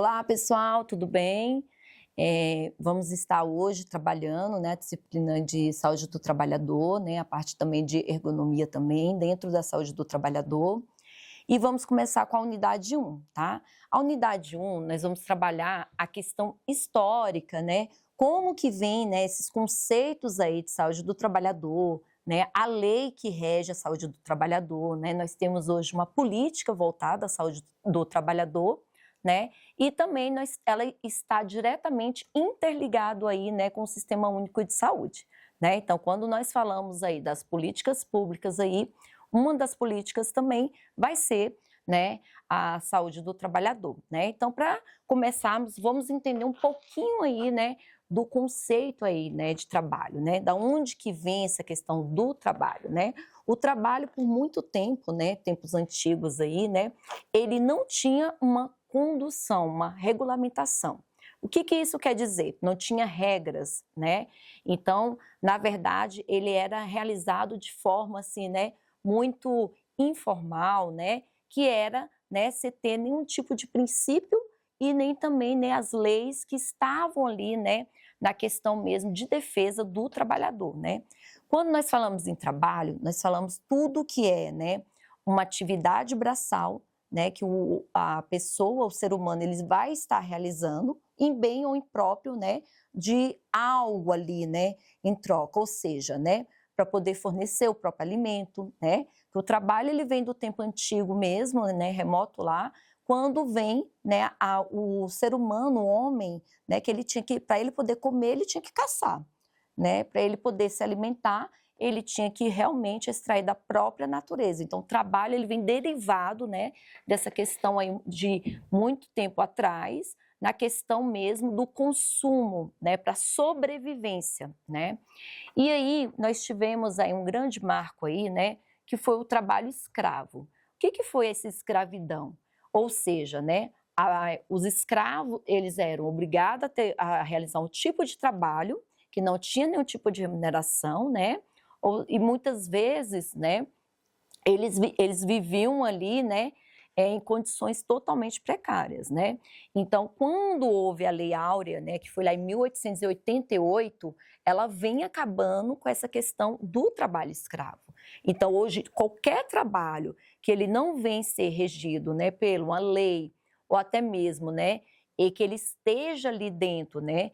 Olá, pessoal, tudo bem? Vamos estar hoje trabalhando, né, a disciplina de saúde do trabalhador, né, a parte também de ergonomia também, dentro da saúde do trabalhador. E vamos começar com a unidade 1, tá? A unidade 1, nós vamos trabalhar a questão histórica, né? Como que vem, né, esses conceitos aí de saúde do trabalhador, né? A lei que rege a saúde do trabalhador, né? Nós temos hoje uma política voltada à saúde do trabalhador, né? E também ela está diretamente interligado aí, né, com o Sistema Único de Saúde, né? Então, quando nós falamos aí das políticas públicas aí, uma das políticas também vai ser, né, a saúde do trabalhador, né? Então, para começarmos, vamos entender um pouquinho aí, né, do conceito aí, né, de trabalho, né? Da onde que vem essa questão do trabalho, né? O trabalho por muito tempo, né, tempos antigos aí, né, ele não tinha uma condução, uma regulamentação. O que que isso quer dizer? Não tinha regras, né? Então, na verdade, ele era realizado de forma assim, né, muito informal, né, que era, né, sem ter nenhum tipo de princípio e nem também, né, as leis que estavam ali, né, na questão mesmo de defesa do trabalhador, né? Quando nós falamos em trabalho, nós falamos tudo que é, né, uma atividade braçal, né, que a pessoa, o ser humano, ele vai estar realizando em bem ou em próprio, né, de algo ali, né, em troca, ou seja, né, para poder fornecer o próprio alimento, né, que o trabalho ele vem do tempo antigo mesmo, né, remoto lá, quando vem, né, o ser humano, o homem, né, que ele tinha que, para ele poder comer, ele tinha que caçar, né, para ele poder se alimentar, ele tinha que realmente extrair da própria natureza. Então, o trabalho ele vem derivado, né, dessa questão aí de muito tempo atrás, na questão mesmo do consumo, né, para sobrevivência, né? E aí nós tivemos aí um grande marco aí, né, que foi o trabalho escravo. O que que foi essa escravidão? Ou seja, né, os escravos, eles eram obrigados a realizar um tipo de trabalho que não tinha nenhum tipo de remuneração, né? E muitas vezes, né, eles viviam ali, né, em condições totalmente precárias, né? Então, quando houve a Lei Áurea, né, que foi lá em 1888, ela vem acabando com essa questão do trabalho escravo. Então, hoje, qualquer trabalho que ele não vem ser regido, né, por uma lei, ou até mesmo, né, e que ele esteja ali dentro, né,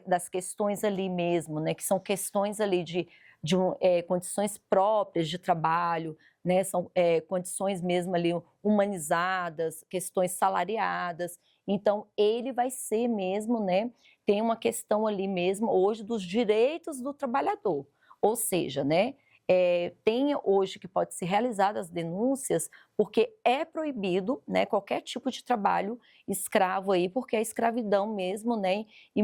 das questões ali mesmo, né, que são questões ali de condições próprias de trabalho, né, são condições mesmo ali humanizadas, questões salariadas. Então, ele vai ser mesmo, né, tem uma questão ali mesmo hoje dos direitos do trabalhador. Ou seja, né, tem hoje que pode ser realizadas denúncias porque é proibido, né, qualquer tipo de trabalho escravo aí, porque a escravidão mesmo, né, em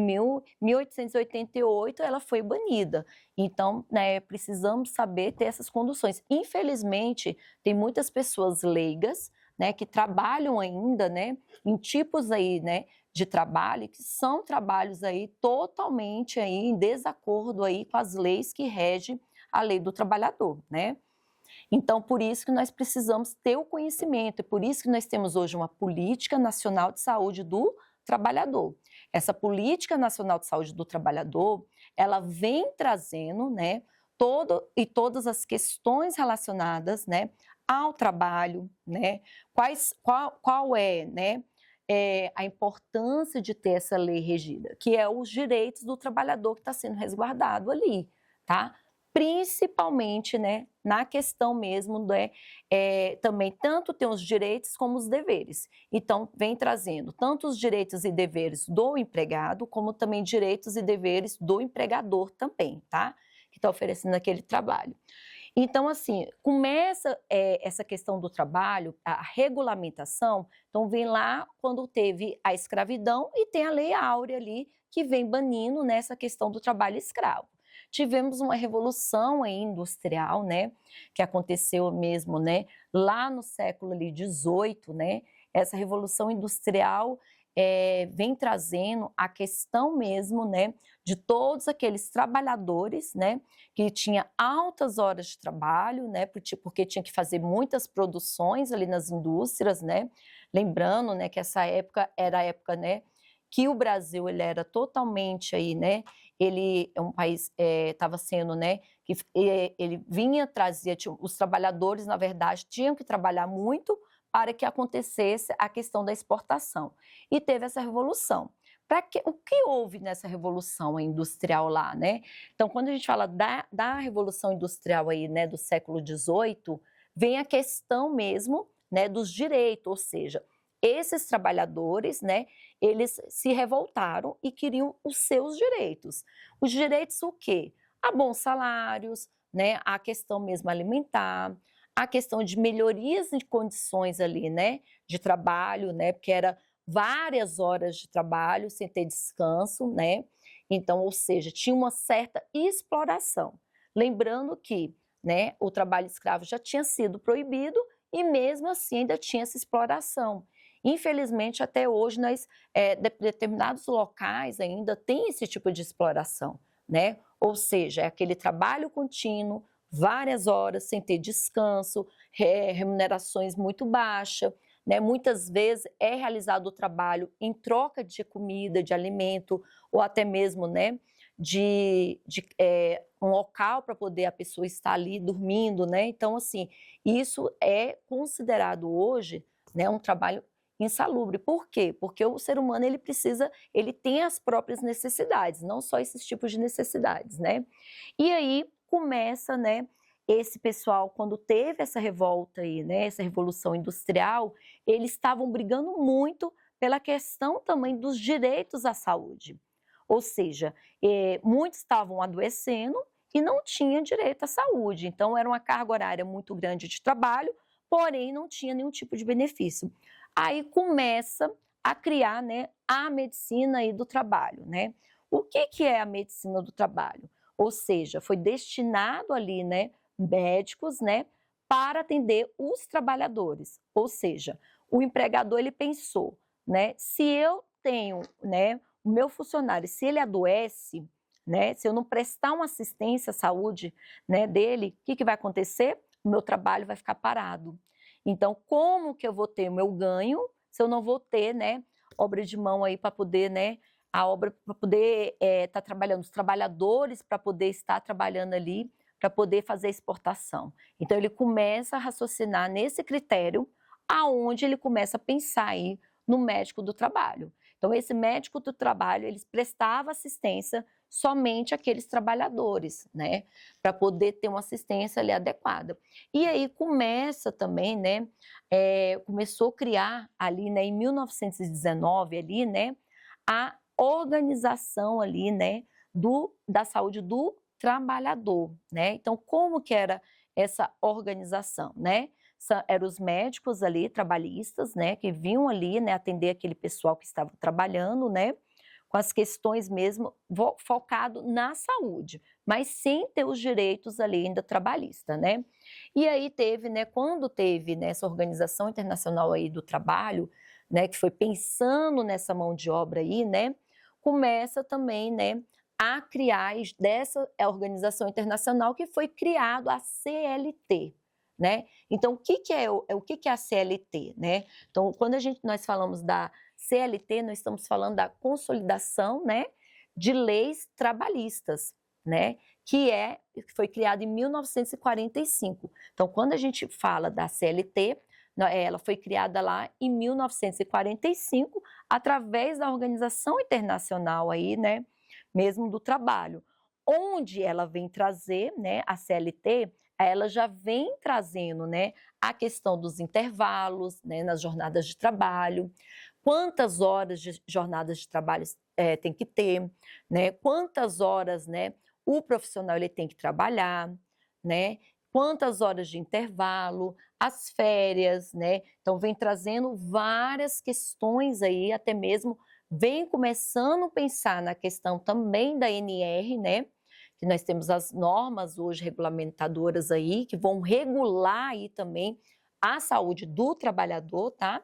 1888 ela foi banida. Então, né, precisamos saber ter essas conduções. Infelizmente, tem muitas pessoas leigas, né, que trabalham ainda, né, em tipos aí, né, de trabalho que são trabalhos aí totalmente aí em desacordo aí com as leis que regem a lei do trabalhador, né? Então, por isso que nós precisamos ter o conhecimento, e por isso que nós temos hoje uma Política Nacional de Saúde do Trabalhador. Essa Política Nacional de Saúde do Trabalhador, ela vem trazendo, né, todas as questões relacionadas, né, ao trabalho, né, qual é, né, a importância de ter essa lei regida, que é os direitos do trabalhador que está sendo resguardado ali, tá? Principalmente, né, na questão mesmo, né, também tanto tem os direitos como os deveres. Então, vem trazendo tanto os direitos e deveres do empregado, como também direitos e deveres do empregador também, tá? Que está oferecendo aquele trabalho. Então, assim, começa essa questão do trabalho, a regulamentação, então vem lá quando teve a escravidão e tem a Lei Áurea ali, que vem banindo nessa questão do trabalho escravo. Tivemos uma revolução aí industrial, né, que aconteceu mesmo, né, lá no século ali 18, né, essa revolução industrial, vem trazendo a questão mesmo, né, de todos aqueles trabalhadores, né, que tinha altas horas de trabalho, né, porque tinha que fazer muitas produções ali nas indústrias, né, lembrando, né, que essa época era a época, né, que o Brasil ele era totalmente aí, né, ele é um país estava sendo, né, que ele vinha trazia os trabalhadores na verdade tinham que trabalhar muito para que acontecesse a questão da exportação. E teve essa revolução. O que houve nessa revolução industrial lá, né? Então, quando a gente fala da revolução industrial aí, né, do século XVIII, vem a questão mesmo, né, dos direitos, ou seja, esses trabalhadores, né, eles se revoltaram e queriam os seus direitos. Os direitos o quê? A bons salários, né, a questão mesmo alimentar, a questão de melhorias de condições ali, né, de trabalho, né, porque era várias horas de trabalho sem ter descanso, né, então, ou seja, tinha uma certa exploração. Lembrando que, né, o trabalho escravo já tinha sido proibido e mesmo assim ainda tinha essa exploração. Infelizmente, até hoje, determinados locais ainda tem esse tipo de exploração, né, ou seja, é aquele trabalho contínuo, várias horas sem ter descanso, remunerações muito baixas, né? Muitas vezes é realizado o trabalho em troca de comida, de alimento, ou até mesmo, né, um local para poder a pessoa estar ali dormindo, né? Então, assim, isso é considerado hoje, né, um trabalho insalubre. Por quê? Porque o ser humano ele tem as próprias necessidades, não só esses tipos de necessidades, né? E aí começa, né, esse pessoal, quando teve essa revolta aí, né, essa revolução industrial, eles estavam brigando muito pela questão também dos direitos à saúde. Ou seja, muitos estavam adoecendo e não tinham direito à saúde. Então, era uma carga horária muito grande de trabalho, porém não tinha nenhum tipo de benefício. Aí começa a criar, né, a medicina aí do trabalho, né? O que é a medicina do trabalho? Ou seja, foi destinado ali, né, médicos, né, para atender os trabalhadores. Ou seja, o empregador ele pensou, né, se eu tenho, né, o meu funcionário, se ele adoece, né, se eu não prestar uma assistência à saúde, né, dele, o que vai acontecer? O meu trabalho vai ficar parado. Então, como que eu vou ter o meu ganho se eu não vou ter, né, obra de mão aí para poder, né, a obra para poder estar trabalhando, os trabalhadores para poder estar trabalhando ali, para poder fazer a exportação. Então, ele começa a raciocinar nesse critério, aonde ele começa a pensar aí no médico do trabalho. Então, esse médico do trabalho, eles prestava assistência somente àqueles trabalhadores, né, para poder ter uma assistência ali adequada. E aí começa também, né, começou a criar ali, né, em 1919, ali, né, a organização ali, né, da saúde do trabalhador, né? Então, como que era essa organização, né? Eram os médicos ali, trabalhistas, né, que vinham ali, né, atender aquele pessoal que estava trabalhando, né, com as questões mesmo focado na saúde, mas sem ter os direitos ali ainda trabalhista, né? E aí teve, né, quando teve, né, essa Organização Internacional aí do Trabalho, né, que foi pensando nessa mão de obra aí, né, começa também, né, a criar dessa organização internacional que foi criado a CLT, né? Então, o que é a CLT, né? Então, quando nós falamos da CLT, nós estamos falando da consolidação, né, de leis trabalhistas, né, que foi criada em 1945. Então, quando a gente fala da CLT, ela foi criada lá em 1945 através da Organização Internacional aí, né, mesmo do trabalho, onde ela vem trazer, né, a CLT, ela já vem trazendo, né, a questão dos intervalos, né, nas jornadas de trabalho, quantas horas de jornadas de trabalho tem que ter, né, quantas horas, né, o profissional ele tem que trabalhar, né, quantas horas de intervalo, as férias, né, então vem trazendo várias questões aí, até mesmo vem começando a pensar na questão também da NR, né, que nós temos as normas hoje regulamentadoras aí, que vão regular aí também a saúde do trabalhador, tá?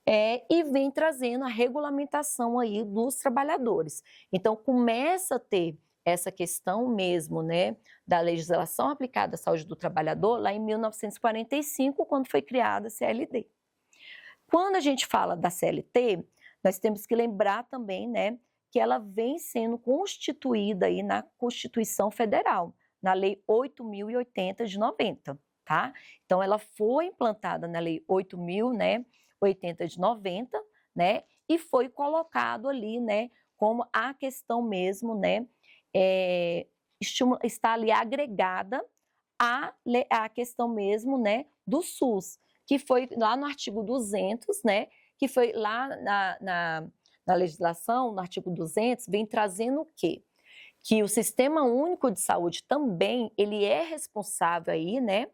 e vem trazendo a regulamentação aí dos trabalhadores. Então começa a ter essa questão mesmo, né, da legislação aplicada à saúde do trabalhador lá em 1945, quando foi criada a CLT. Quando a gente fala da CLT, nós temos que lembrar também, né, que ela vem sendo constituída aí na Constituição Federal, na Lei 8.080 de 90, tá? Então ela foi implantada na Lei 8.000, né, 80 de 90, né, e foi colocado ali, né, como a questão mesmo, né, está ali agregada à questão mesmo, né, do SUS, que foi lá no artigo 200, né, que foi lá na legislação, no artigo 200, vem trazendo o quê? Que o Sistema Único de Saúde também, ele é responsável aí, né,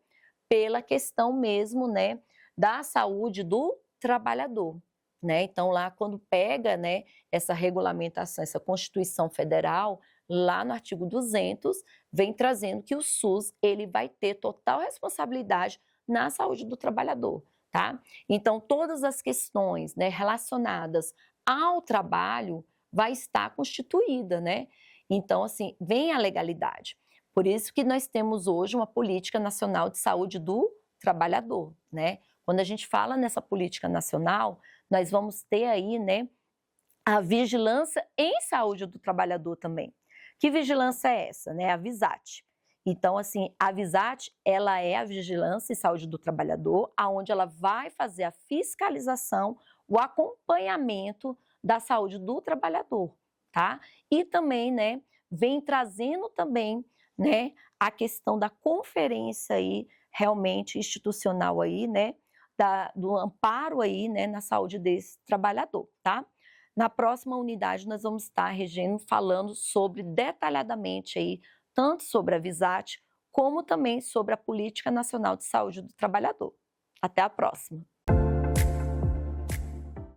pela questão mesmo, né, da saúde do trabalhador, né? Então lá quando pega, né, essa regulamentação, essa Constituição Federal, lá no artigo 200, vem trazendo que o SUS, ele vai ter total responsabilidade na saúde do trabalhador, tá? Então todas as questões, né, relacionadas ao trabalho vai estar constituída, né? Então assim, vem a legalidade. Por isso que nós temos hoje uma política nacional de saúde do trabalhador, né? Quando a gente fala nessa política nacional, nós vamos ter aí, né, a vigilância em saúde do trabalhador também. Que vigilância é essa, né? A VISAT. Então, assim, a VISAT, ela é a vigilância em saúde do trabalhador, aonde ela vai fazer a fiscalização, o acompanhamento da saúde do trabalhador, tá? E também, né, vem trazendo também, né, a questão da conferência aí, realmente institucional aí, né, do amparo aí, né, na saúde desse trabalhador, tá? Na próxima unidade nós vamos estar, Regina, falando sobre detalhadamente aí, tanto sobre a VISAT, como também sobre a Política Nacional de Saúde do Trabalhador. Até a próxima!